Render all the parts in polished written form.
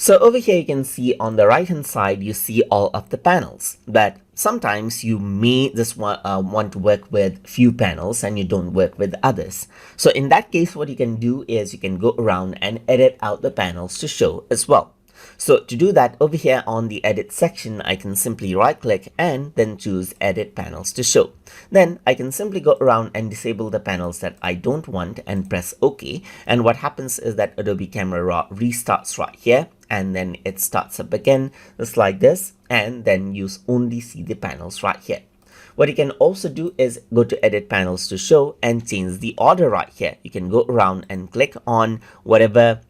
So over here you can see on the right hand side you see all of the panels, but sometimes you may just want to work with few panels and you don't work with others. So in that case what you can do is you can go around and edit out the panels to show as well. So to do that, over here on the edit section, I can simply right click and then choose edit panels to show. Then I can simply go around and disable the panels that I don't want and press OK. And what happens is that Adobe Camera RAW restarts right here, and then it starts up again just like this, and then you only see the panels right here. What you can also do is go to edit panels to show and change the order right here. You can go around and click on whatever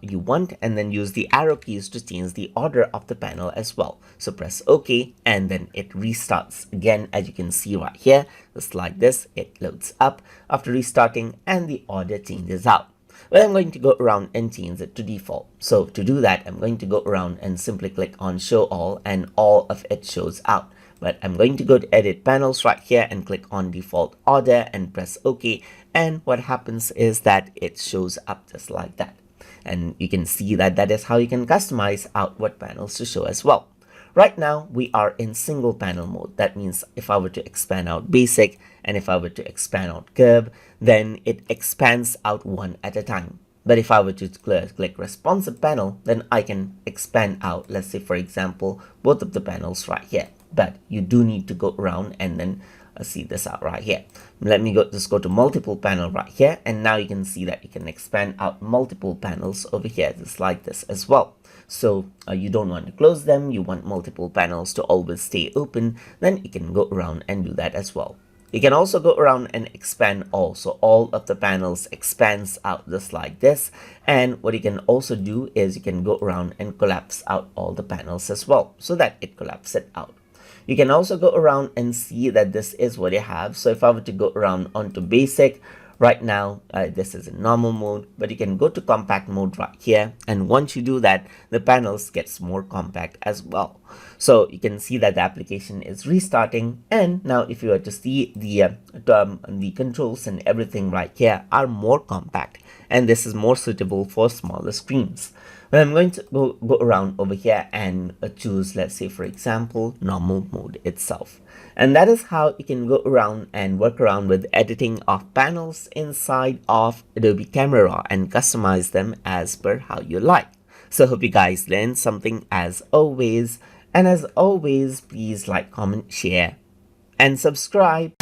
you want and then use the arrow keys to change the order of the panel as well. So press OK and then it restarts again, as you can see right here, just like this. It loads up after restarting and the order changes out. Well, I'm going to go around and change it to default. So to do that, I'm going to go around and simply click on show all and all of it shows out. But I'm going to go to edit panels right here and click on default order and press OK. And what happens is that it shows up just like that. And you can see that that is how you can customize out what panels to show as well. Right now we are in single panel mode. That means if I were to expand out basic and if I were to expand out curve, then it expands out one at a time. But if I were to click responsive panel, then I can expand out, let's say for example, both of the panels right here. But you do need to go around and then see this out right here. Let me just go to multiple panel right here, and now you can see that you can expand out multiple panels over here just like this as well. So you don't want to close them, you want multiple panels to always stay open, then you can go around and do that as well. You can also go around and expand all, so all of the panels expands out just like this. And what you can also do is you can go around and collapse out all the panels as well, so that it collapses it out. You can also go around and see that this is what you have. So if I were to go around onto basic, right now this is in normal mode, but you can go to compact mode right here, and once you do that, the panels gets more compact as well. So you can see that the application is restarting, and now if you were to see the controls and everything right here are more compact, and this is more suitable for smaller screens. Well, I'm going to go around over here and choose, let's say for example, normal mode itself. And that is how you can go around and work around with editing of panels inside of Adobe Camera RAW and customize them as per how you like. So hope you guys learned something as always. And as always, please like, comment, share, and subscribe.